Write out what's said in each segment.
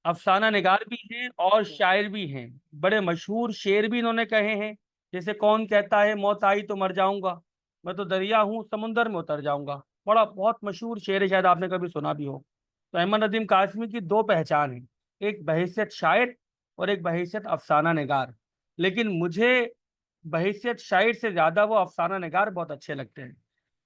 अफसाना निगार भी हैं और शायर भी हैं। बड़े मशहूर शेर भी इन्होंने कहे हैं। जैसे कौन कहता है मौत आई तो मर जाऊंगा, मैं तो दरिया हूँ समुंदर में उतर जाऊंगा। बड़ा बहुत मशहूर शेर है, शायद आपने कभी सुना भी हो। तो अहमद नदीम कासमी की दो पहचान है, एक बहैसियत शायर और एक बहैसियत अफसाना निगार। लेकिन मुझे बहैसियत शायर से ज्यादा वो अफसाना निगार बहुत अच्छे लगते हैं।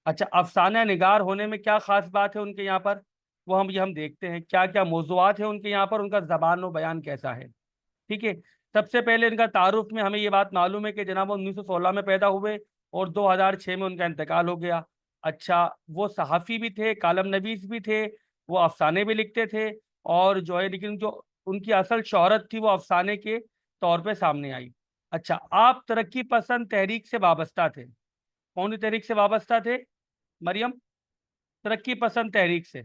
अच्छा, अफसाना निगार होने में क्या खास बात है उनके यहाँ पर, वो हम देखते हैं क्या क्या मौज़ूआत है उनके यहाँ पर, उनका जबान व बयान कैसा है। ठीक है। सबसे पहले इनका तारुफ में हमें ये बात मालूम है कि जनाब 1916 में पैदा हुए और 2006 में उनका इंतकाल हो गया। अच्छा, वो सहाफ़ी भी थे, कालम नवीस भी थे, वो अफसाने भी लिखते थे। और जो है, लेकिन जो उनकी असल शोहरत थी वो अफसाने के तौर पे सामने आई। अच्छा, आप तरक्की पसंद तहरीक से वाबस्ता थे। कौन सी तहरीक से वाबस्ता थे मरियम? तरक्की पसंद तहरीक से।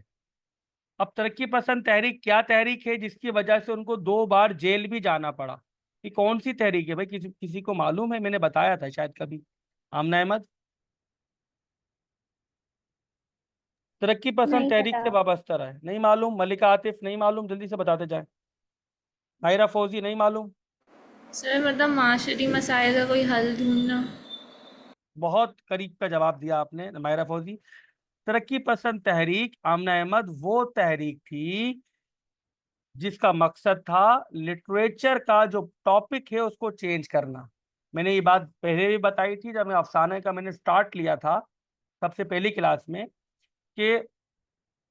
अब तरक्की पसंद तहरीक क्या तहरीक है जिसकी वजह से उनको 2 बार जेल भी जाना पड़ा? ये कौन सी तहरीक है भाई? किसी किसी को मालूम है? मैंने बताया था शायद कभी। आमना अहमद, तरक्की पसंद नहीं तहरीक पता। से वाबस्ता रहा है, नहीं मालूम? मलिका आतिफ नहीं मालूम? जल्दी से बताते जाए। नायरा फौजी नहीं मालूम? सर मतलब माशरी मसाइल का कोई हल ढूंढना। बहुत करीब का जवाब दिया आपने नायरा फौजी। तरक्की पसंद तहरीक आमना अहमद वो तहरीक थी जिसका मकसद था लिटरेचर का जो टॉपिक है उसको चेंज करना। मैंने ये बात पहले भी बताई थी जब मैं अफसाने का मैंने स्टार्ट लिया था सबसे पहली क्लास में, कि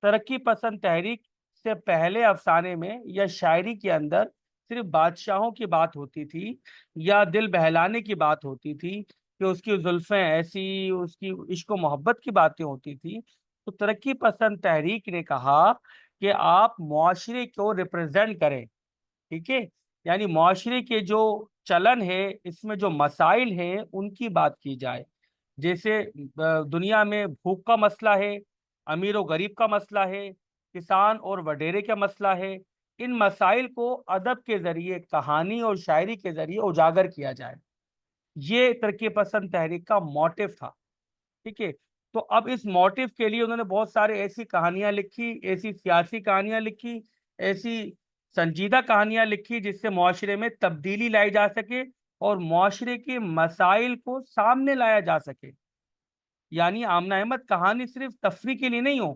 तरक्की पसंद तहरीक से पहले अफसाने में या शायरी के अंदर सिर्फ बादशाहों की बात होती थी या दिल बहलाने की बात होती थी कि उसकी जुल्फें ऐसी, उसकी इश्क मोहब्बत की बातें होती थी। तो तरक्की पसंद तहरीक ने कहा कि आप मुआशरे को रिप्रेजेंट करें। ठीक है। यानी मुआशरे के जो चलन है, इसमें जो मसाइल हैं उनकी बात की जाए। जैसे दुनिया में भूख का मसला है, अमीर और गरीब का मसला है, किसान और वडेरे का मसला है। इन मसाइल को अदब के जरिए, कहानी और शायरी के जरिए उजागर किया जाए। ये तरक्की पसंद तहरीक का मोटिव था। ठीक है। तो अब इस मोटिव के लिए उन्होंने बहुत सारे ऐसी कहानियां लिखी, ऐसी सियासी कहानियां लिखी, ऐसी संजीदा कहानियां लिखी जिससे मुआशरे में तब्दीली लाई जा सके और मुआशरे के मसाइल को सामने लाया जा सके। यानी आमना अहमद, कहानी सिर्फ तफरी के लिए नहीं हो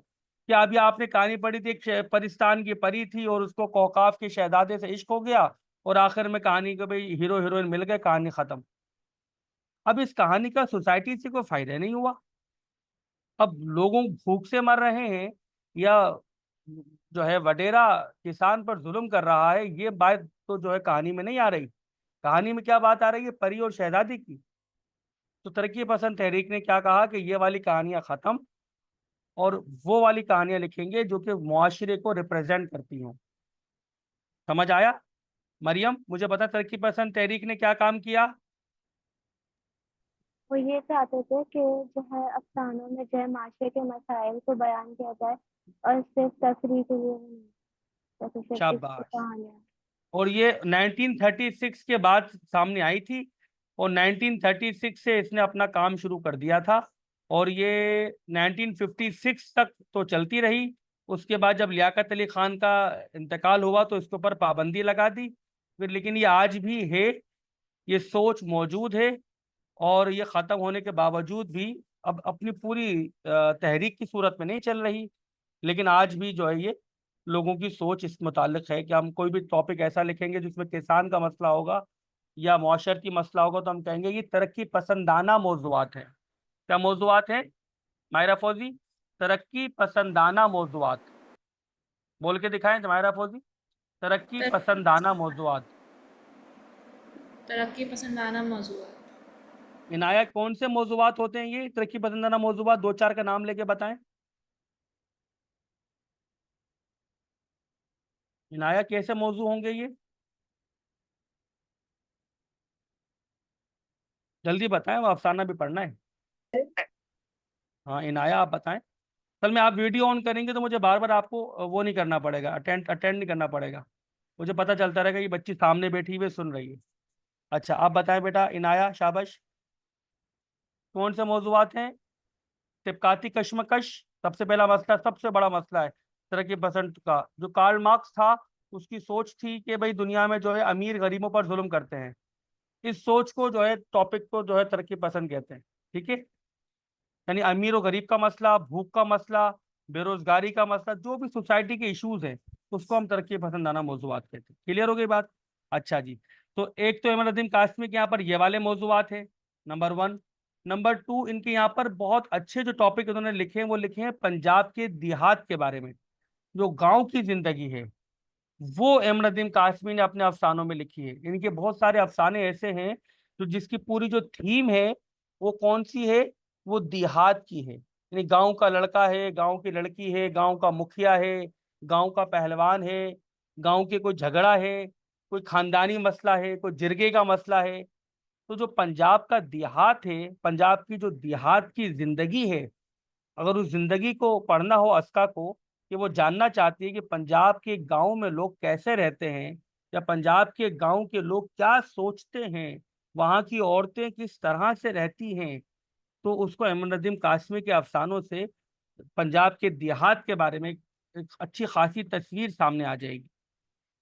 कि अभी आपने कहानी पढ़ी थी, एक परिस्तान की परी थी और उसको कौकाफ के शहजादे से इश्क हो गया और आखिर में कहानी के भाई हीरो हीरोइन मिल गए, कहानी खत्म। अब इस कहानी का सोसाइटी से कोई फायदा नहीं हुआ। अब लोगों भूख से मर रहे हैं या जो है वडेरा किसान पर जुल्म कर रहा है, ये बात तो जो है कहानी में नहीं आ रही। कहानी में क्या बात आ रही है? परी और शहजादी की। तो तरक्की पसंद तहरीक ने क्या कहा कि ये वाली कहानियां खत्म और वो वाली कहानियां लिखेंगे जो कि मुआशरे को रिप्रेजेंट करती हों। समझ आया? मरियम, मुझे बता तरक्की पसंद तहरीक ने क्या काम किया? वो ये चाहते थे कि जो है अफसानों में जो है माशरे के मसाइल को बयान किया जाए, और सिर्फ तफरीह के लिए नहीं, जैसे सिर्फ इसकी शाबाश। कहानियाँ। और ये 1936 के बाद सामने आई थी और 1936 से इसने अपना काम शुरू कर दिया था और ये 1956 तक तो चलती रही। उसके बाद जब लियाकत अली खान का इंतकाल हुआ तो इसके ऊपर पाबंदी लगा दी फिर, लेकिन ये आज भी है, ये सोच मौजूद है। और ये ख़त्म होने के बावजूद भी अब अपनी पूरी तहरीक की सूरत में नहीं चल रही, लेकिन आज भी जो है ये लोगों की सोच इस मुतालिक है कि हम कोई भी टॉपिक ऐसा लिखेंगे जिसमें किसान का मसला होगा या मुआशर की मसला होगा तो हम कहेंगे ये तरक्की पसंदाना मौजूआत है। क्या मौजूआत है मायरा फौजी? तरक्की पसंदाना मौजूआत। बोल के दिखाएं मायरा फौजी, तरक्की तर, पसंदाना मौजूआत। तरक्की पसंदाना मौजूद है। इनाया, कौन से मौजूआत होते हैं ये तरक्की पसंदाना मौजूआत? दो चार का नाम लेके बताएं। इनाया, कैसे मौजू होंगे ये? जल्दी बताएं, वो अफसाना भी पढ़ना है। हाँ इनाया, आप बताएं। कल में आप वीडियो ऑन करेंगे तो मुझे बार बार आपको वो नहीं करना पड़ेगा, अटेंड अटेंड नहीं करना पड़ेगा। मुझे पता चलता रहेगा ये बच्ची सामने बैठी हुई सुन रही है। अच्छा, आप बताएं बेटा इनाया, शाबाश। कौन से मौजूआत हैं? तिब्काती कशमकश सबसे पहला मसला, सबसे बड़ा मसला है तरक्की पसंद का। जो कार्ल मार्क्स था उसकी सोच थी कि भाई दुनिया में जो है अमीर गरीबों पर जुल्म करते हैं। इस सोच को जो है, टॉपिक को जो है तरक्की पसंद कहते हैं। ठीक है, यानी अमीर और गरीब का मसला, भूख का मसला, बेरोजगारी का मसला, जो भी सोसाइटी के इश्यूज हैं, उसको हम तरक्की पसंदाना मौजूआत कहते हैं। क्लियर हो गई बात? अच्छा जी। तो एक तो इमरान कासमी के यहाँ पर ये वाले मौजूआत है, नंबर वन। नंबर टू, इनके यहाँ पर बहुत अच्छे जो टॉपिक इन्होंने लिखे हैं वो लिखे हैं पंजाब के देहात के बारे में, जो गांव की जिंदगी है, वो इमरान कासमी ने अपने अफसानों में लिखी है। इनके बहुत सारे अफसाने ऐसे हैं जो जिसकी पूरी जो थीम है वो कौन सी है, वो देहात की है। यानी गांव का लड़का है, गांव की लड़की है, गांव का मुखिया है, गांव का पहलवान है, गांव के कोई झगड़ा है, कोई खानदानी मसला है, कोई जिरगे का मसला है। तो जो पंजाब का देहात है, पंजाब की जो देहात की जिंदगी है, अगर उस जिंदगी को पढ़ना हो अस्का को, कि वो जानना चाहती है कि पंजाब के गांव में लोग कैसे रहते हैं, या पंजाब के गांव के लोग क्या सोचते हैं, वहाँ की औरतें किस तरह से रहती हैं, तो उसको इमरान नदीम कासमी के अफसानों से पंजाब के देहात के बारे में एक अच्छी खासी तस्वीर सामने आ जाएगी।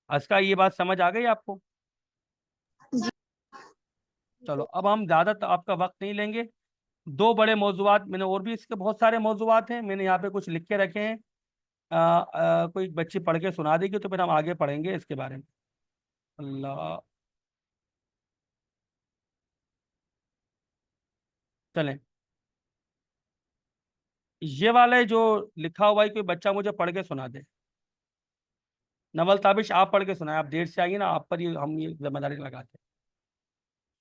अस्का, ये बात समझ आ गई आपको? चलो, अब हम ज्यादा आपका वक्त नहीं लेंगे। दो बड़े मौजूआत मैंने, और भी इसके बहुत सारे मौजूआत हैं, मैंने यहाँ पे कुछ लिख के रखे हैं। कोई बच्ची पढ़ के सुना देगी तो फिर हम आगे पढ़ेंगे इसके बारे में। अल्लाह, चलें। ये वाले जो लिखा हुआ है, कोई बच्चा मुझे पढ़ के सुना दे। नवल ताबिश, आप पढ़ के सुनाए, आप देर से आइए ना, आप पर ये हम ये जिम्मेदारी लगाते हैं।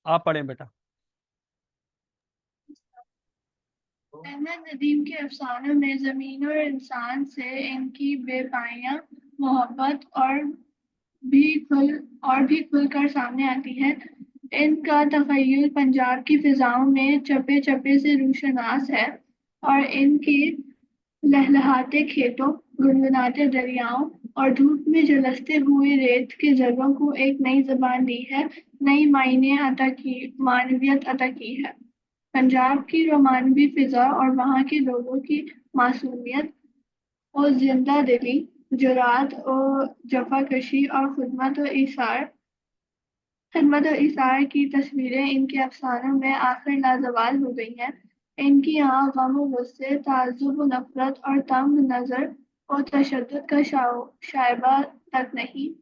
आप पढ़ें बेटा। अहमद नदीम के अफसानों में जमीन और इंसान से इनकी बेपाया मोहब्बत भी खुलकर सामने आती है। इनका तखय्युल पंजाब की फिजाओं में चपे चपे से रोशनास है और इनके लहलहाते खेतों, गुनगुनाते दरियाओं और धूप में झुलसते हुए रेत के जगहों को एक नई जुबान दी है, नई मानवियत अता की है। पंजाब की रोमानवी फिजा और वहाँ के लोगों की मासूमियत और जिंदा दिली, जुरात और जफाकशी और खिदमत और इसार की तस्वीरें इनके अफसानों में आखिर लाजवाल हो गई हैं। इनकी यहाँ गम और गुस्से, ताज्जुब और नफरत और तंग नजर और तशद्दुद का शायबा तक नहीं।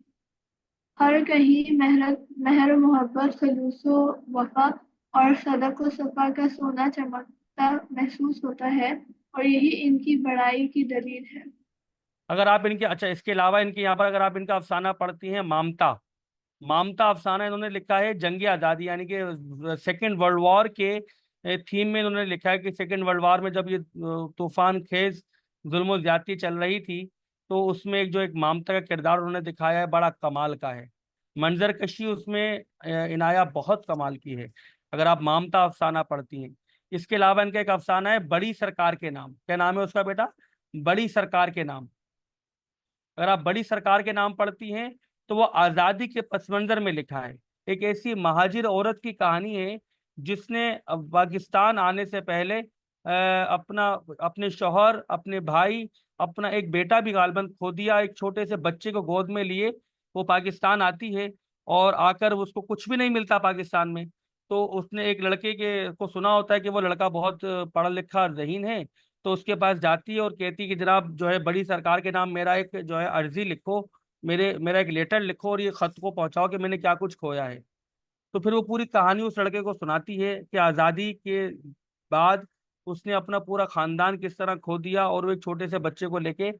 हर कहीं महर मोहब्बत, खलूस वफा और सदक व सफा का सोना चमकता महसूस होता है, और यही इनकी बड़ाई की दलील है। अगर आप इनके, अच्छा, इसके अलावा इनके यहाँ पर अगर आप इनका अफसाना पढ़ती हैं, मामता, मामता अफसाना इन्होंने लिखा है जंग आज़ादी, यानी कि सेकेंड वर्ल्ड वॉर के थीम में इन्होंने लिखा है कि सेकेंड वर्ल्ड वॉर में जब ये तूफान खेज जुल्म ज्यादती चल रही थी, तो उसमें एक जो एक मामता का किरदार उन्होंने दिखाया है, बड़ा कमाल का है। मंजर कशी उसमें इनाया बहुत कमाल की है, अगर आप मामता अफसाना पढ़ती हैं। इसके अलावा इनका एक अफसाना है बड़ी सरकार के नाम। क्या नाम है उसका बेटा? बड़ी सरकार के नाम। अगर आप बड़ी सरकार के नाम पढ़ती हैं तो वो आज़ादी के पस मंजर में लिखा है। एक ऐसी महाजिर औरत की कहानी है जिसने पाकिस्तान आने से पहले अपना, अपने शौहर, अपने भाई, अपना एक बेटा भी गालबन खो दिया, एक छोटे से बच्चे को गोद में लिए वो पाकिस्तान आती है, और आकर उसको कुछ भी नहीं मिलता पाकिस्तान में। तो उसने एक लड़के के को सुना होता है कि वो लड़का बहुत पढ़ा लिखा और ज़हीन है, तो उसके पास जाती है और कहती है कि जनाब जो है बड़ी सरकार के नाम मेरा एक जो है अर्जी लिखो, मेरा एक लेटर लिखो और ये खत को पहुंचाओ कि मैंने क्या कुछ खोया है। तो फिर वो पूरी कहानी उस लड़के को सुनाती है कि आज़ादी के बाद उसने अपना पूरा खानदान किस तरह खो दिया, और वो एक छोटे से बच्चे को लेके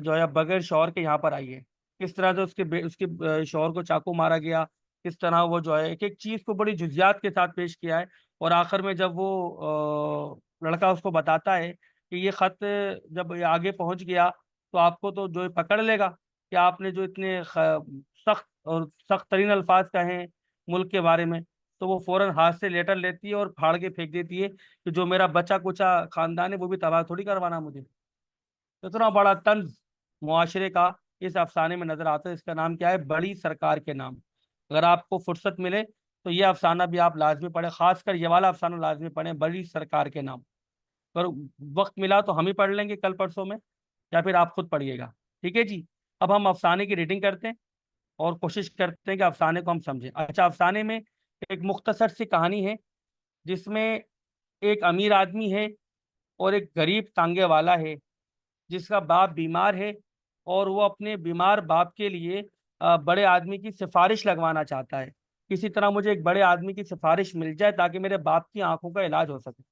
जो है बगैर शौहर के यहाँ पर आई है। किस तरह से उसके शौहर को चाकू मारा गया, किस तरह वो जो है एक एक चीज को बड़ी जुजियात के साथ पेश किया है। और आखिर में जब वो लड़का उसको बताता है कि ये खत जब ये आगे पहुंच गया तो आपको तो जो है पकड़ लेगा कि आपने जो इतने सख्त और सख्त तरीन अल्फाज कहे हैं मुल्क के बारे में, तो वो फौरन हाथ से लेटर लेती है और फाड़ के फेंक देती है कि जो मेरा बचा कुचा खानदान है वो भी तबाह थोड़ी करवाना मुझे। तो इतना बड़ा तंज मुआशरे का इस अफसाने में नजर आता है। इसका नाम क्या है? बड़ी सरकार के नाम। अगर आपको फुर्सत मिले तो ये अफसाना भी आप लाजमी पढ़े, खासकर ये वाला अफसाना लाजमी पढ़ें, बड़ी सरकार के नाम। अगर वक्त मिला तो हम ही पढ़ लेंगे कल परसों में, या फिर आप खुद पढ़िएगा। ठीक है जी। अब हम अफसाने की रीडिंग करते हैं और कोशिश करते हैं कि अफसाने को हम समझें। अच्छा, अफसाने में एक मुख्तसर सी कहानी है जिसमें एक अमीर आदमी है और एक गरीब तांगे वाला है जिसका बाप बीमार है, और वो अपने बीमार बाप के लिए बड़े आदमी की सिफारिश लगवाना चाहता है। किसी तरह मुझे एक बड़े आदमी की सिफारिश मिल जाए ताकि मेरे बाप की आंखों का इलाज हो सके।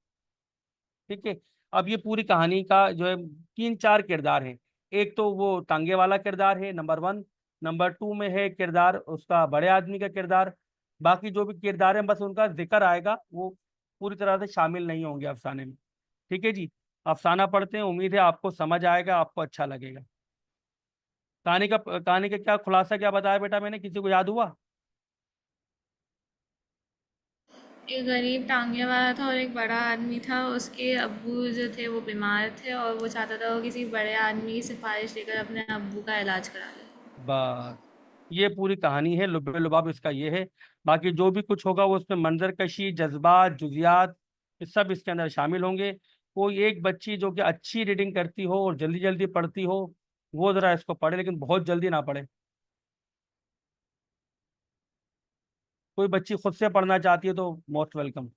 ठीक है। अब ये पूरी कहानी का जो है तीन चार किरदार हैं। एक तो वो तांगे वाला किरदार है, नंबर वन। नंबर टू में है किरदार उसका बड़े आदमी का किरदार। बाकी जो भी किरदार है बस उनका जिक्र आएगा, वो पूरी तरह से शामिल नहीं होंगे अफसाने में। ठीक है जी। अफसाना पढ़ते हैं, उम्मीद है आपको समझ आएगा, आपको अच्छा लगेगा। कहानी का क्या खुलासा क्या बताया बेटा मैंने, किसी को याद हुआ? एक गरीब टांगे वाला था और एक बड़ा आदमी था। उसके अब्बू जो थे वो बीमार थे और वो चाहता था वो किसी बड़े आदमी की सिफारिश लेकर अपने अब्बू का इलाज करा ले। बस ये पूरी कहानी है, लुबे लुबाब इसका ये है। बाकी जो भी कुछ होगा वो उसमें मंजर कशी, जज्बात, जुजियात, ये सब इसके अंदर शामिल होंगे। कोई एक बच्ची जो कि अच्छी रीडिंग करती हो और जल्दी जल्दी पढ़ती हो वो जरा इसको पढ़े, लेकिन बहुत जल्दी ना पढ़े। कोई बच्ची खुद से पढ़ना चाहती है तो मोस्ट वेलकम।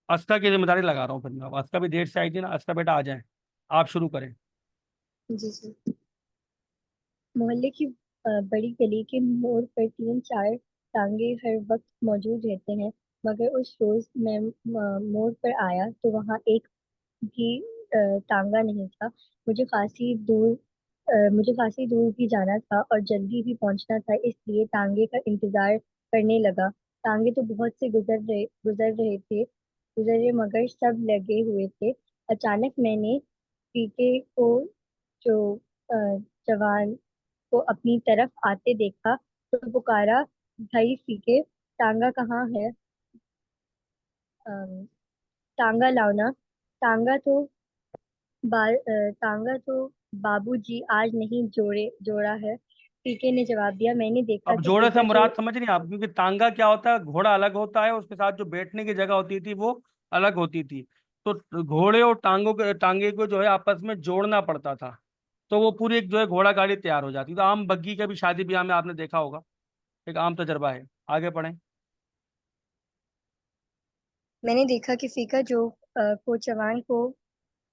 अस्का की जिम्मेदारी लगा रहा हूँ फिर मैं। अब अस्का भी देर से आई थी ना, अस्का बेटा आ जाए, आप शुरू करें। जी जी। मोहल्ले की बड़ी गली के मोड़ पर तीन चार टांगे हर वक्त मौजूद रहते हैं, मगर उस रोज मैं मोड़ पर आया तो वहाँ एक भी टांगा नहीं था। मुझे खासी दूर भी जाना था और जल्दी भी पहुंचना था, इसलिए टांगे का इंतजार करने लगा। टांगे तो बहुत से गुजर रहे मगर सब लगे हुए थे। अचानक मैंने पीके को जो अ, जवान को अपनी तरफ आते देखा तो पुकारा, भाई फीके, टांगा कहाँ है? अम, टांगा लाओ ना। टांगा तो टांगा तो बाबूजी आज नहीं जोड़ा है, फीके ने जवाब दिया। मैंने देखा अब कि जोड़े से फीका जो मुराद समझ नहीं आप, क्योंकि तांगा क्या होता है, घोड़ा अलग होता है, उसके साथ जो बैठने की जगह होती थी वो अलग होती थी। तो घोड़े और टांगे को जो है आपस में जोड़ना पड़ता था, तो वो पूरी एक जो है घोड़ा गाड़ी तैयार हो जाती। तो आम बग्गी का भी शादी ब्याह में आपने देखा होगा, एक आम तजर्बा है। आगे पढ़ें। मैंने देखा कि फीका जो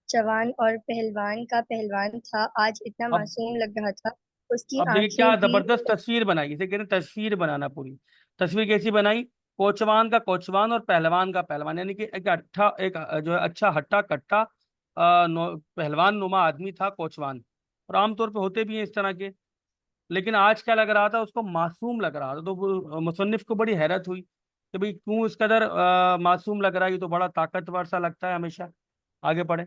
जवान और पहलवान का पहलवान था, आज इतना अब मासूम लग रहा था। उसकी अब देखिए क्या आंखें भी जबरदस्त तस्वीर बनाई, इसे कहते हैं तस्वीर बनाना। पूरी तस्वीर कैसी बनाई? कोचवान का कोचवान और पहलवान का पहलवान, यानी कि एक जो है अच्छा हट्टा कट्टा पहलवान नुमा आदमी था कोचवान। और आमतौर पे होते भी हैं इस तरह के। लेकिन आज क्या लग रहा था, उसको मासूम लग रहा था। तो मुसन्निफ को बड़ी हैरत हुई कि भाई क्यों इस कदर मासूम लग रहा है, ये तो बड़ा ताकतवर सा लगता है हमेशा। आगे पढ़े।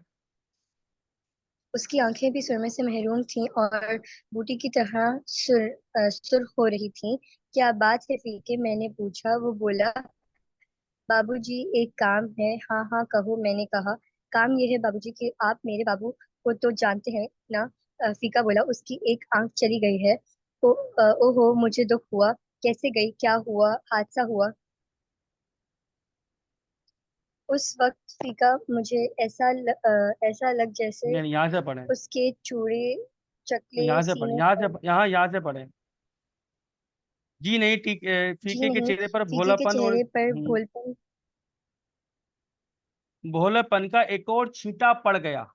उसकी आंखें भी सुरमे से महरूम थीं और बूटी की तरह सुर्ख हो रही थीं। क्या बात है फीके? मैंने पूछा। वो बोला, बाबूजी एक काम है। हाँ हाँ कहो, मैंने कहा। काम ये है बाबूजी कि आप मेरे बाबू को तो जानते हैं ना। फीका बोला, उसकी एक आंख चली गई है। ओहो, मुझे दुख हुआ। कैसे गई? क्या हुआ? हादसा हुआ? उस वक्त फीका मुझे ऐसा लग जैसे नहीं, यहाँ से पढ़े, उसके चूड़े चकले यहाँ से पढ़े, सीने यहाँ से पर। यहाँ से पढ़े। जी नहीं, ठीक। जी फीके के नहीं, चेहरे पर फीके के भोलापन और चेहरे पर भोलपन। भोलेपन का एक और छींटा पड़ गया।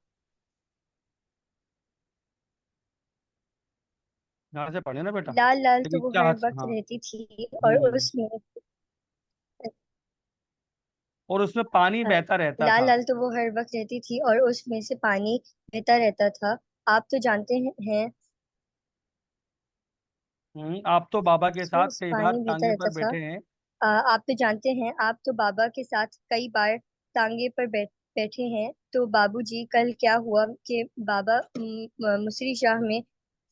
यहाँ से पढ़े ना बेटा, लाल लाल तो लेकिन वो क्या हर हद। वक्त हाँ। रहती थी और हम्म। उसमें और उसमें पानी हाँ, बहता रहता लाल था। लाल तो वो हर वक्त रहती थी और उसमें से पानी बहता रहता था। आप तो जानते हैं। आप तो बाबा के उसमें साथ से कई बार पानी बहता टांगे रहता पर था। बैठे हैं। आप तो जानते हैं, आप तो बाबा के साथ कई बार टांगे पर बैठे हैं। तो बाबूजी, कल क्या हुआ कि बाबा मुसरी शाह में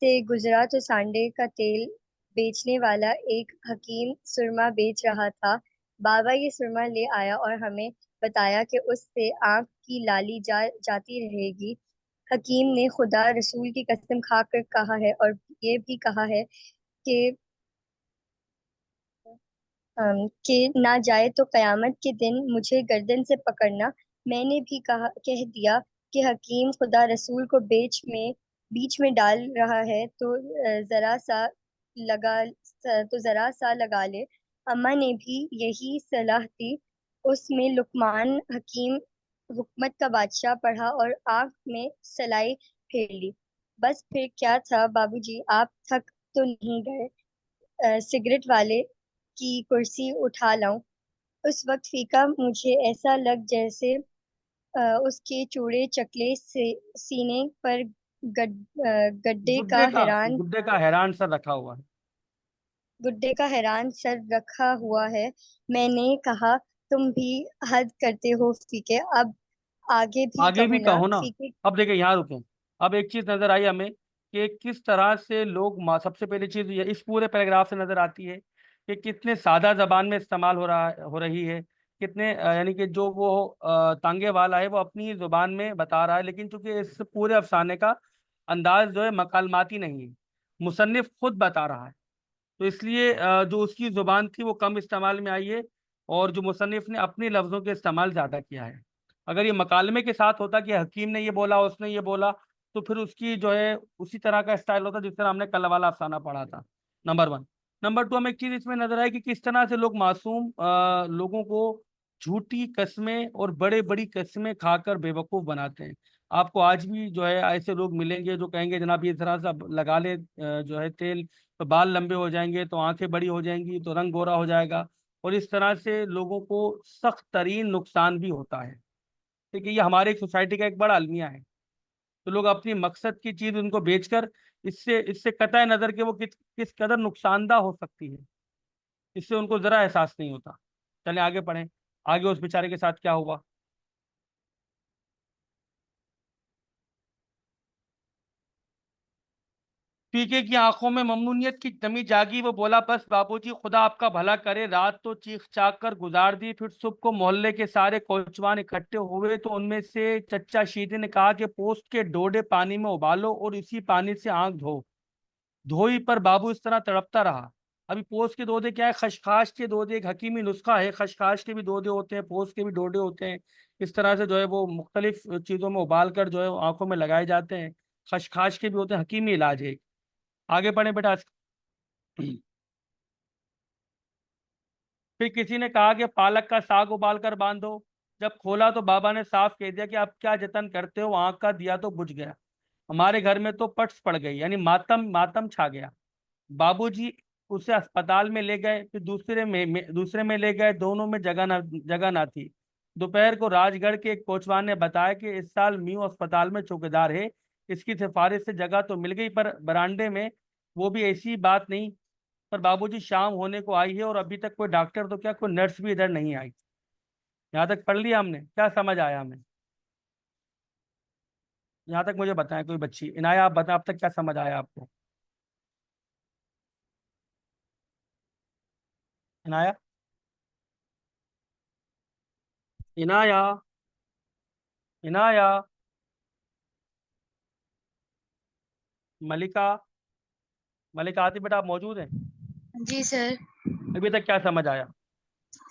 से गुजरा तो सांडे का तेल बेचने वाला एक हकीम सुरमा बेच रहा था। बाबा ये सुरमा ले आया और हमें बताया कि उससे आंख की लाली जाती रहेगी। हकीम ने खुदा रसूल की कसम खाकर कहा है और ये भी कहा है कि कि ना जाए तो कयामत के दिन मुझे गर्दन से पकड़ना। मैंने भी कह दिया कि हकीम खुदा रसूल को बीच में डाल रहा है तो जरा सा लगा ले। अम्मा ने भी यही सलाह दी। उसमें लुकमान हकीम हुकमत का बादशाह पढ़ा और आंख में सलाई फेर ली। बस फिर क्या था बाबूजी, आप थक तो नहीं गए? सिगरेट वाले की कुर्सी उठा लाऊं? उस वक्त फीका मुझे ऐसा लग जैसे उसके चूड़े चकले से सीने पर गुड्डे का हैरान सर रखा हुआ है। गुड्डे का हैरान सर रखा हुआ है। मैंने कहा, तुम भी हद करते हो फीके, अब आगे भी आगे कहो भी ना कहो ना। फीके। अब देखिए यहाँ रुके। अब एक चीज नजर आई हमें कि किस तरह से लोग सबसे पहली चीज ये इस पूरे पैराग्राफ से नजर आती है कि कितने सादा जबान में इस्तेमाल हो रही है। कितने यानी कि जो वो तांगे वाला है वो अपनी ही जुबान में बता रहा है, लेकिन चूंकि इस पूरे अफसाने का अंदाज जो है मकालमाती नहीं है, मुसन्निफ खुद बता रहा है, तो इसलिए जो उसकी जुबान थी वो कम इस्तेमाल में आई है और जो मुसन्निफ ने अपने लफ्जों के इस्तेमाल ज्यादा किया है। अगर ये मकालमे के साथ होता कि हकीम ने ये बोला उसने ये बोला, तो फिर उसकी जो है उसी तरह का स्टाइल होता जिस तरह हमने कल वाला अफसाना पढ़ा था। Number one. नंबर टू, हमें एक चीज इसमें नजर आई कि किस तरह से लोग मासूम लोगों को झूठी कस्में और बड़े बड़ी कस्में खाकर बेवकूफ बनाते हैं। आपको आज भी जो है ऐसे लोग मिलेंगे जो कहेंगे जनाब ये जरा सा लगा ले जो है तेल, तो बाल लंबे हो जाएंगे, तो आंखें बड़ी हो जाएंगी, तो रंग गोरा हो जाएगा। और इस तरह से लोगों को सख्त तरीन नुकसान भी होता है। ठीक है, ये हमारे एक सोसाइटी का एक बड़ा अलमिया है। तो लोग अपनी मकसद की चीज उनको बेचकर इससे इससे कतई नजर के वो किस कदर नुकसानदा हो सकती है, इससे उनको जरा एहसास नहीं होता। चलें आगे पढ़ें, आगे उस बेचारे के साथ क्या हुआ। पीके की आंखों में ममनूनियत की नमी जागी। वो बोला, बस बाबूजी खुदा आपका भला करे। रात तो चीख चाक कर गुजार दी। फिर सुबह को मोहल्ले के सारे कोचवान इकट्ठे हुए तो उनमें से चच्चा शीदे ने कहा कि पोस्ट के डोडे पानी में उबालो और इसी पानी से आंख धो। धोई पर बाबू इस तरह तड़पता रहा। अभी पोस्ट के डोडे क्या है? खशखाश के डोडे, एक हकीमी नुस्खा है। खशखाश के भी डोडे होते हैं, पोस्ट के भी डोडे होते हैं। इस तरह से जो है वो मुख्तलिफ चीज़ों में उबाल कर जो है आंखों में लगाए जाते हैं। खशखाश के भी होते हैं, हकीमी इलाज है। आगे पढ़े बेटा। फिर किसी ने कहा कि पालक का साग उबाल कर बांधो। जब खोला तो बाबा ने साफ कह दिया कि आप क्या जतन करते हो, आंख का दिया तो बुझ गया। हमारे घर में तो पट्स पड़ गई, यानी मातम मातम छा गया। बाबूजी उसे अस्पताल में ले गए, फिर दूसरे में ले गए, दोनों में जगह ना थी। दोपहर को राजगढ़ के एक कोचवान ने बताया कि इस साल म्यू अस्पताल में चौकीदार है, इसकी सिफारिश से जगह तो मिल गई पर बरामदे में, वो भी ऐसी बात नहीं। पर बाबूजी शाम होने को आई है और अभी तक कोई डॉक्टर तो क्या कोई नर्स भी इधर नहीं आई। यहाँ तक पढ़ लिया हमने, क्या समझ आया हमें? यहाँ तक मुझे बताएं कोई बच्ची। इनाया आप बताएं, अब तक क्या समझ आया आपको? इनाया, इनाया, इनाया, मलिका, मलिका आती बेटा, आप मौजूद हैं? जी सर। अभी तक क्या समझ आया?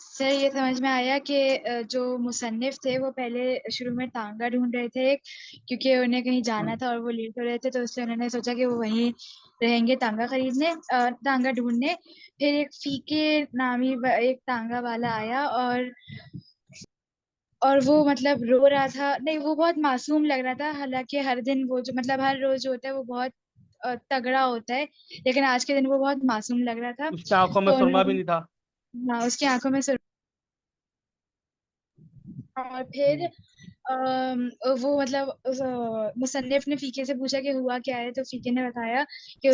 सर ये समझ में आया कि जो मुसन्निफ थे वो पहले शुरू में टांगा ढूंढ रहे थे, क्योंकि उन्हें कहीं जाना था और वो लेट हो रहे थे, तो इसलिए उन्होंने सोचा कि वो वहीं रहेंगे टांगा ढूंढने। फिर एक फीके नामी एक टांगा वाला आया और वो मतलब रो रहा था। नहीं, वो बहुत मासूम लग रहा था, हालांकि हर दिन वो जो मतलब हर रोज जो होता है वो बहुत तगड़ा होता है, लेकिन आज के दिन वो बहुत मासूम लग रहा था। उसकी आंखों में तो सुरमा भी उन्होंने, नहीं था। हाँ, उसकी आंखों में और फिर वो मतलब मुसन्निफ ने फीके से पूछा कि हुआ क्या है, तो फीके ने बताया कि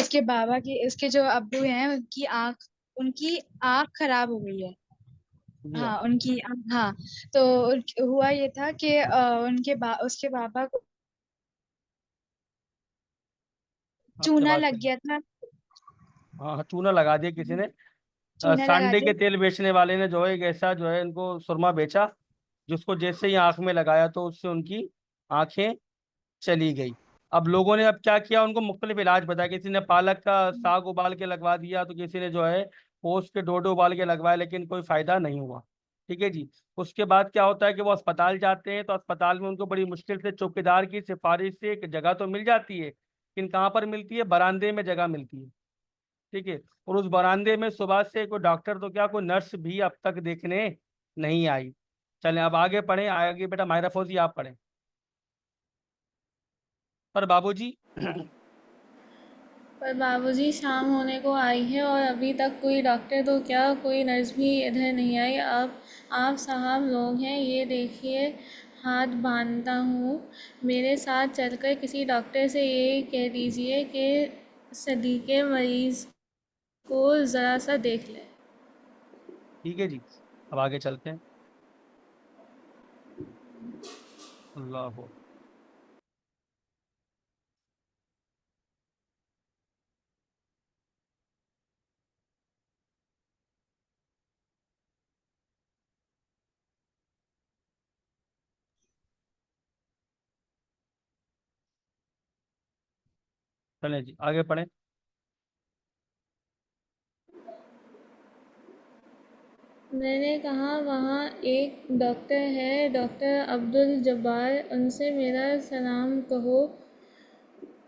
उसके जो अब्बू हैं उनकी आंख खराब हो गई है। जी हाँ। हाँ, हाँ। तो हुआ ये था कि उसके बाबा को आपकी चूना आवाज लग कही। गया था। हाँ हाँ, चूना लगा दिया किसी ने। चूना लगा सांडे के दिया। तेल बेचने वाले ने जो है एक ऐसा जो है इनको सुरमा बेचा, जिसको जैसे ही आंख में लगाया तो उससे उनकी आंखें चली गई। अब लोगों ने अब क्या किया, उनको मुख्तलिफ इलाज बताया। किसी ने पालक का साग उबाल के लगवा दिया, तो किसी ने जो है पोस्ट के डोडे उबाल के लगवाए, लेकिन कोई फायदा नहीं हुआ। ठीक है जी। उसके बाद क्या होता है कि वो अस्पताल जाते हैं, तो अस्पताल में उनको बड़ी मुश्किल से चौकीदार की सिफारिश से एक जगह तो मिल जाती है, लेकिन कहाँ पर मिलती है? बरामदे में जगह मिलती है। ठीक है। और उस बरामदे में सुबह से कोई डॉक्टर तो क्या, कोई नर्स भी अब तक देखने नहीं आई। चलें अब आगे पढ़ें, आगे बेटा मायरा फौजी आप पढ़ें। पर बाबूजी पर बाबूजी शाम होने को आई है और अभी तक कोई डॉक्टर तो क्या कोई नर्स भी इधर नहीं आई। अब आप साहब लोग हैं, ये देखिए हाथ बांधता हूँ, मेरे साथ चलकर किसी डॉक्टर से ये कह दीजिए कि सदीके मरीज़ को ज़रा सा देख ले। ठीक है जी। अब आगे चलते हैं। अल्लाह हो। चलें जी आगे पढ़ें। मैंने कहा वहाँ एक डॉक्टर है, डॉक्टर अब्दुल जब्बार, उनसे मेरा सलाम कहो,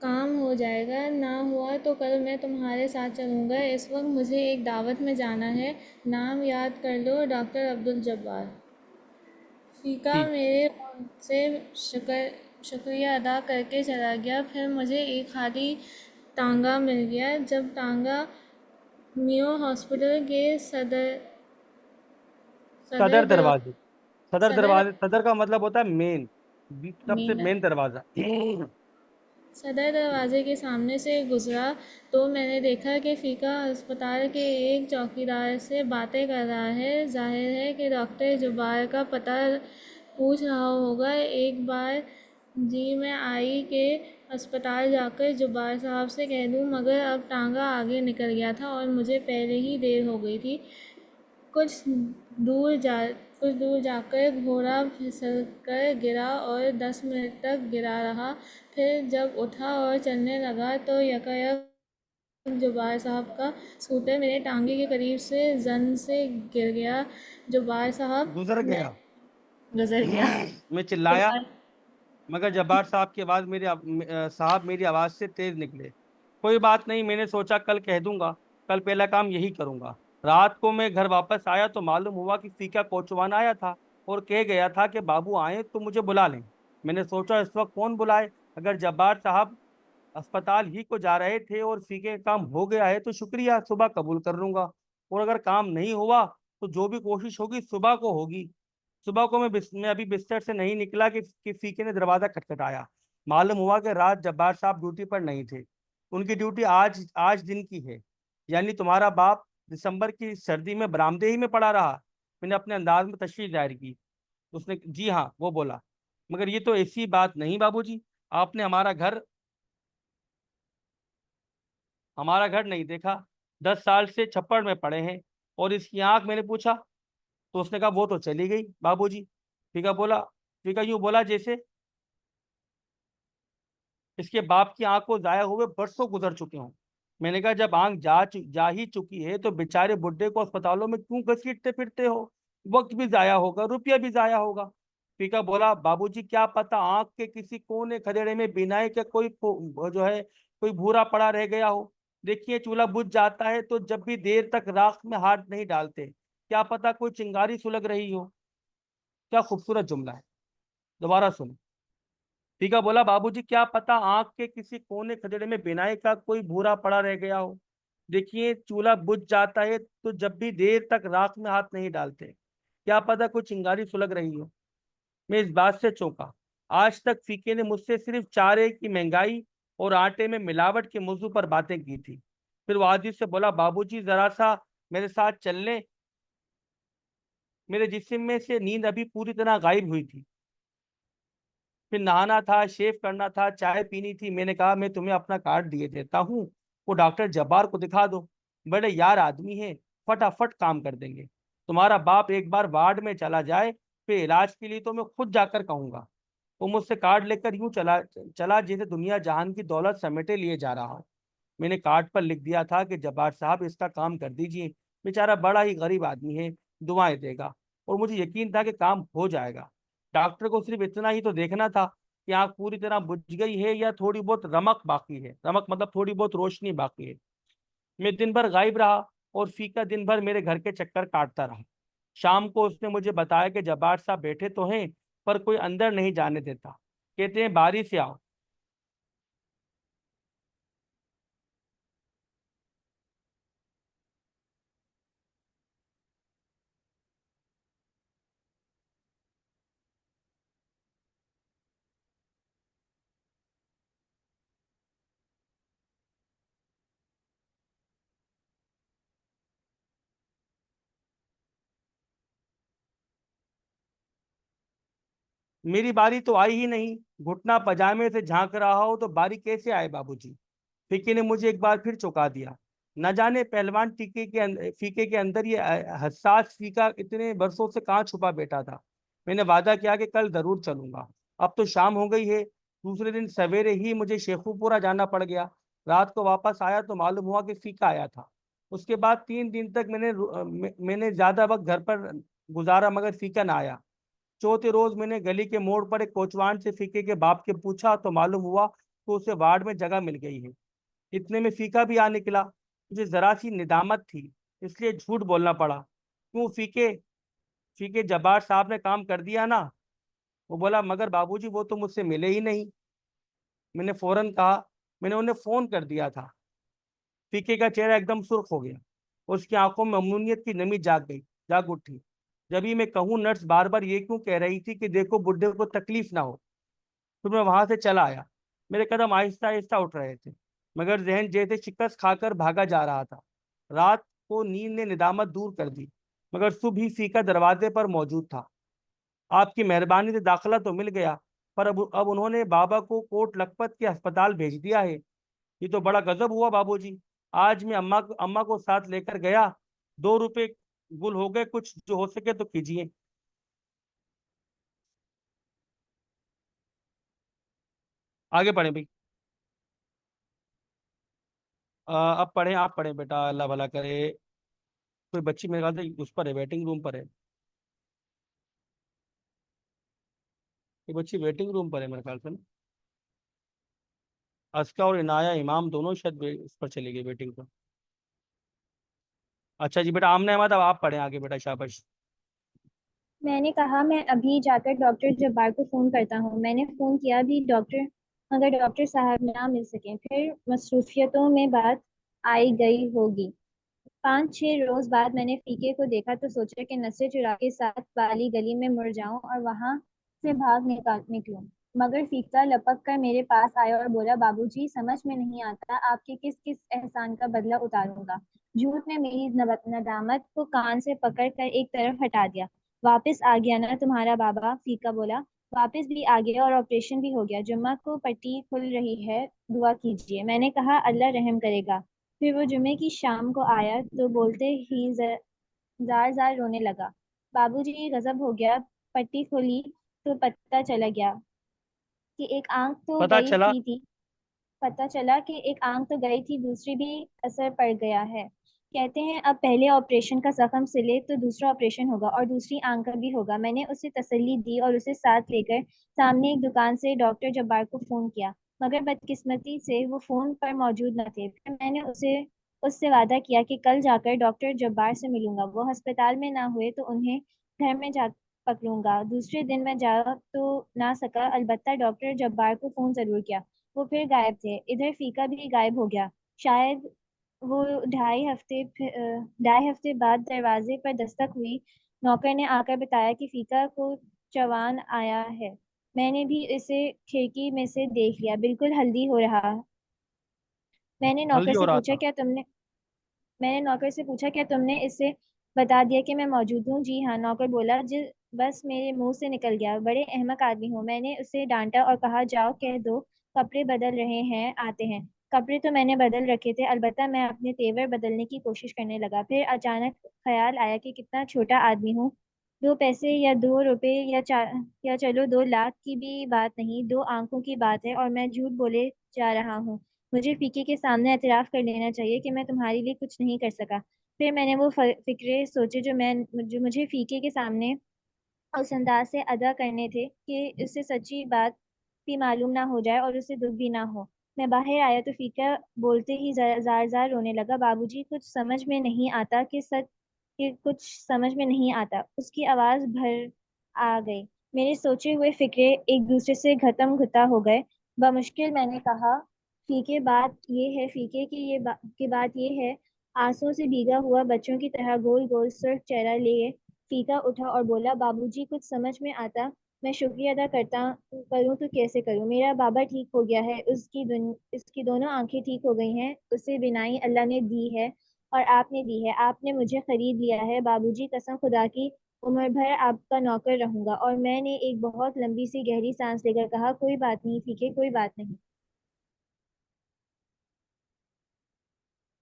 काम हो जाएगा, ना हुआ तो कल मैं तुम्हारे साथ चलूँगा। इस वक्त मुझे एक दावत में जाना है, नाम याद कर लो, डॉक्टर अब्दुल जब्बार। फ़ीका ठीक। मेरे से शुक्रिया अदा करके चला गया। फिर मुझे एक खाली टांगा मिल गया। जब टांगा मियो हॉस्पिटल के सदर सदर दरवाजे। सदर सदर दरवाजे, सदर का मतलब होता है मेन, सबसे मेन मेन दरवाजा। सदर दरवाजे के सामने से गुज़रा तो मैंने देखा कि फ़ीका अस्पताल के एक चौकीदार से बातें कर रहा है। ज़ाहिर है कि डॉक्टर जुबार का पता पूछ रहा होगा। एक बार जी में आई कि अस्पताल जाकर जुबार साहब से कह दूँ, मगर अब टांगा आगे निकल गया था और मुझे पहले ही देर हो गई थी। कुछ दूर जा कुछ दूर जाकर घोड़ा फिसलकर गिरा और 10 मिनट तक गिरा रहा। फिर जब उठा और चलने लगा तो यकायक जुबार साहब का स्कूटर मेरे टांगे के करीब से जन से गिर गया। जुबार साहब गुजर मैं गया। गुजर गया। मैं चिल्लाया, जुबार मगर जब्बार साहब की आवाज़ साहब मेरी आवाज़ से तेज निकले। कोई बात नहीं, मैंने सोचा कल कह दूंगा, कल पहला काम यही करूंगा। रात को मैं घर वापस आया तो मालूम हुआ कि फीका कोचवान आया था और कह गया था कि बाबू आए तो मुझे बुला लें। मैंने सोचा इस वक्त कौन बुलाए, अगर जब्बार साहब अस्पताल ही को जा रहे थे और फीके का काम हो गया है तो शुक्रिया, सुबह कबूल कर लूंगा। और अगर काम नहीं हुआ तो जो भी कोशिश होगी सुबह को होगी। सुबह को मैं अभी बिस्तर से नहीं निकला कि फीके ने दरवाजा खटखटाया। मालूम हुआ कि रात जब्बार साहब ड्यूटी पर नहीं थे। उनकी ड्यूटी आज आज दिन की है। यानी तुम्हारा बाप दिसंबर की सर्दी में बरामदे ही में पड़ा रहा। मैंने अपने अंदाज में तशवीश जाहिर की। उसने जी हाँ वो बोला, मगर ये तो ऐसी बात नहीं बाबूजी, आपने हमारा घर नहीं देखा। 10 साल से छप्पड़ में पड़े हैं और इसकी आंख। मैंने पूछा तो उसने कहा वो तो चली गई बाबूजी। फीका बोला, फीका यूं बोला जैसे इसके बाप की आंख को जाया हुए बरसों गुजर चुके हों। मैंने कहा जब आंख जा ही चुकी है तो बेचारे बुड्ढे को अस्पतालों में क्यों घसीटते फिरते हो? वक्त भी जाया होगा, रुपया भी जाया होगा। फीका बोला, बाबूजी क्या पता आंख के किसी कोने खदेड़े में बिनाई के जो है कोई भूरा पड़ा रह गया हो। देखिए चूल्हा बुझ जाता है तो जब भी देर तक राख में हाथ नहीं डालते, क्या पता कोई चिंगारी सुलग रही हो। क्या खूबसूरत जुमला है, दोबारा सुनो। फीका बोला, बाबूजी क्या पता आंख के किसी कोने खदेड़े में बिनाई का कोई भूरा पड़ा रह गया हो। देखिए चूल्हा बुझ जाता है तो जब भी देर तक राख में हाथ नहीं डालते, क्या पता कोई चिंगारी सुलग रही हो। मैं इस बात से चौंका। आज तक फीके ने मुझसे सिर्फ चारे की महंगाई और आटे में मिलावट के मौजू पर बातें की थी। फिर वो आदित्य से बोला, बाबूजी जरा सा मेरे साथ चल लें। मेरे जिस्म में से नींद अभी पूरी तरह गायब हुई थी। फिर नहाना था, शेव करना था, चाय पीनी थी। मैंने कहा मैं तुम्हें अपना कार्ड दिए देता हूँ, वो डॉक्टर जब्बार को दिखा दो, बड़े यार आदमी है, फटाफट काम कर देंगे। तुम्हारा बाप एक बार वार्ड में चला जाए, फिर इलाज के लिए तो मैं खुद जाकर कहूंगा। वो मुझसे कार्ड लेकर यूं चला चला जैसे दुनिया जहान की दौलत समेटे लिए जा रहा हो। मैंने कार्ड पर लिख दिया था कि जब्बार साहब इसका काम कर दीजिए, बेचारा बड़ा ही गरीब आदमी है, दुआएं देगा। और मुझे यकीन था कि काम हो जाएगा। डॉक्टर को सिर्फ इतना ही तो देखना था कि आंख पूरी तरह बुझ गई है या थोड़ी बहुत रमक बाकी है। रमक मतलब थोड़ी बहुत रोशनी बाकी है। मैं दिन भर गायब रहा और फीका दिन भर मेरे घर के चक्कर काटता रहा। शाम को उसने मुझे बताया कि जब्बार साहब बैठे तो हैं पर कोई अंदर नहीं जाने देता, कहते हैं बारी से आओ। मेरी बारी तो आई ही नहीं। घुटना पजामे से झांक रहा हो तो बारी कैसे आए बाबूजी। फीके ने मुझे एक बार फिर चौंका दिया। न जाने पहलवान फीके के अंदर ये हसास फीका इतने बरसों से कहाँ छुपा बैठा था। मैंने वादा किया कि कल जरूर चलूंगा। अब तो शाम हो गई है। दूसरे दिन सवेरे ही मुझे शेखुपुरा जाना पड़ गया। रात को वापस आया तो मालूम हुआ कि फीका आया था। उसके बाद 3 दिन तक मैंने ज्यादा वक्त घर पर गुजारा मगर फीका ना आया। चौथे रोज मैंने गली के मोड़ पर एक कोचवान से फीके के बाप के पूछा तो मालूम हुआ तो उसे वार्ड में जगह मिल गई है। इतने में फीका भी आ निकला। मुझे जरा सी निदामत थी इसलिए झूठ बोलना पड़ा। क्यों फीके, फीके जब्बार साहब ने काम कर दिया ना। वो बोला मगर बाबूजी वो तो मुझसे मिले ही नहीं। मैंने फौरन कहा मैंने उन्हें फोन कर दिया था। फीके का चेहरा एकदम सुर्ख हो गया और उसकी आंखों में अमूनियत की नमी जाग उठी। जब ही मैं कहूँ नर्स बार बार ये क्यों कह रही थी कि देखो बुढ़े को तकलीफ ना हो। फिर मैं वहां से चला आया। मेरे कदम आहिस्ता आहिस्ता उठ रहे थे मगर जहन जैसे शिकस्त खाकर भागा जा रहा था। रात को नींद ने निदामत दूर कर दी मगर सुबह ही फीका दरवाजे पर मौजूद था। आपकी मेहरबानी से दाखिला तो मिल गया पर अब उन्होंने बाबा को कोट लखपत के अस्पताल भेज दिया है। ये तो बड़ा गजब हुआ बाबूजी। आज मैं अम्मा को साथ लेकर गया। 2 रुपए गुल हो गए, कुछ जो हो सके तो कीजिए। आगे पढ़े भाई। अब पढ़े, आप पढ़े बेटा, अल्लाह भला करे। कोई बच्ची मेरे ख्याल से उस पर है, वेटिंग रूम पर है। ये बच्ची वेटिंग रूम पर है मेरे ख्याल से ना। अस्का और इनाया इमाम दोनों शायद इस पर चली गई वेटिंग पर। अच्छा जी बेटा, आमने अहमद अब आप पढ़े आगे बेटा, शाबाश। मैंने कहा मैं अभी जाकर डॉक्टर जब्बार को फ़ोन करता हूँ। मैंने फ़ोन किया भी डॉक्टर, मगर डॉक्टर साहब ना मिल सके। फिर मसरूफियतों में बात आई गई होगी। 5-6 रोज बाद मैंने फीके को देखा तो सोचा कि नशे चुरा के साथ वाली गली में मुड़ जाऊं और वहां से भाग निकलूं। मगर फीका लपक कर मेरे पास आया और बोला, बाबूजी समझ में नहीं आता आपके किस किस एहसान का बदला उतारूंगा। झूठ ने मेरी नदामत को कान से पकड़ कर एक तरफ हटा दिया। वापस आ गया ना तुम्हारा बाबा, फीका बोला। वापस भी आ गया और ऑपरेशन भी हो गया। जुम्मा को पट्टी खुल रही है, दुआ कीजिए। मैंने कहा अल्लाह रहम करेगा। फिर वो जुमे की शाम को आया तो बोलते ही जार जार रोने लगा। बाबूजी गजब हो गया। पट्टी खोली तो पता चला गया कि एक आंख तो पता गई चला। थी। पता चला कि एक आंख तो गई थी, दूसरी भी असर पड़ गया है। कहते हैं अब पहले ऑपरेशन का जख्म सिले तो दूसरा ऑपरेशन होगा और दूसरी आंख का भी होगा। मैंने उसे तसल्ली दी और उसे साथ लेकर सामने एक दुकान से डॉक्टर जब्बार को फोन किया। मगर बदकिस्मती से वो फोन पर मौजूद न थे। फिर मैंने उससे वादा किया कि कल जाकर डॉक्टर जब्बार से मिलूंगा। वो अस्पताल में ना हुए तो उन्हें घर में जा पकड़ूंगा। दूसरे दिन मैं जा तो ना सका, अलबत्ता डॉक्टर जब्बार को फोन जरूर किया। वो फिर गायब थे। इधर फीका भी गायब हो गया। शायद वो 2.5 हफ्ते बाद दरवाजे पर दस्तक हुई। नौकर ने आकर बताया कि फीका को चवान आया है। मैंने भी इसे खिड़की में से देख लिया, बिल्कुल हल्दी हो रहा। मैंने नौकर हल्दी हो से रहा पूछा था। क्या तुमने मैंने नौकर से पूछा क्या तुमने इसे बता दिया कि मैं मौजूद हूँ। जी हाँ, नौकर बोला। बस मेरे मुंह से निकल गया। बड़े अहमक आदमी हो। मैंने उसे डांटा और कहा जाओ कह दो कपड़े बदल रहे हैं, आते हैं। कपड़े तो मैंने बदल रखे थे, अलबत्ता मैं अपने तेवर बदलने की कोशिश करने लगा। फिर अचानक ख्याल आया कि कितना छोटा आदमी हूँ। 2 पैसे या 2 रुपए या चलो 2 लाख की भी बात नहीं, 2 आंखों की बात है और मैं झूठ बोले जा रहा हूँ। मुझे फीके के सामने एतराफ कर लेना चाहिए कि मैं तुम्हारे लिए कुछ नहीं कर सका। फिर मैंने वो फिक्रे सोचे जो मुझे फीके के सामने उस अंदाज से अदा करने थे कि उससे सच्ची बात भी मालूम ना हो जाए और उसे दुख भी ना हो। मैं बाहर आया तो फीका बोलते ही जार जार रोने लगा। बाबूजी, कुछ समझ में नहीं आता, उसकी आवाज भर आ गई। मेरे सोचे हुए फिक्रे एक दूसरे से खत्म घुता हो गए। बमुश्किल मैंने कहा, फीके बात ये है। आंसुओं से भीगा हुआ बच्चों की तरह गोल गोल सुर्ख चेहरा लिए फीका उठा और बोला, बाबूजी, कुछ समझ में आता। मैं शुक्रिया अदा करूं तो कैसे करूं। मेरा बाबा ठीक हो गया है, उसकी दोनों आंखें ठीक हो गई हैं। उसे बिनाई अल्लाह ने दी है और आपने दी है। आपने मुझे खरीद लिया है बाबूजी, कसम खुदा की उम्र भर आपका नौकर रहूंगा। और मैंने एक बहुत लंबी सी गहरी सांस लेकर कहा, कोई बात नहीं फीके, कोई बात नहीं।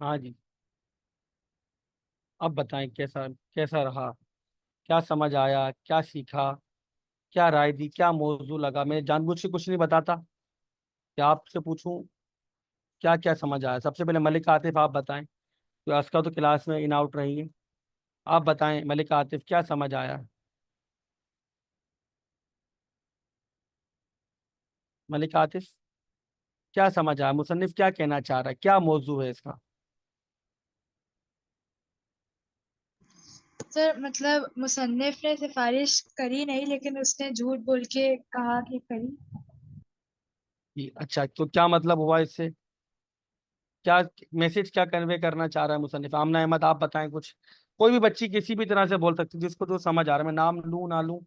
हाँ जी, अब बताएं कैसा कैसा रहा, क्या समझ आया, क्या सीखा, क्या राय दी, क्या मौजू लगा। मैं जानबूझ के कुछ नहीं बताता कि आपसे पूछूं क्या क्या समझ आया। सबसे पहले मलिक आतिफ आप बताएं, तो अस्का तो क्लास में इन आउट रही है। आप बताएं मलिक आतिफ क्या समझ आया। मलिक आतिफ क्या समझ आया, मुसन्निफ क्या कहना चाह रहा है, क्या मौजू है इसका। सर मतलब मुसन्निफ ने सिफारिश करी नहीं, लेकिन उसने झूठ बोल के कहा कि करी। अच्छा, तो क्या मतलब हुआ इससे, क्या मैसेज क्या कन्वे करना चाह रहा है मुसन्निफ। आमना अहमद आप बताएं कुछ। कोई भी बच्ची किसी भी तरह से बोल सकती है, जिसको जो समझ आ रहा है। मैं नाम लूं ना लूं,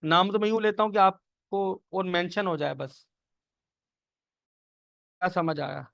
नाम तो मैं यूं लेता हूं कि आपको और मेंशन हो जाए बस। क्या समझ आया।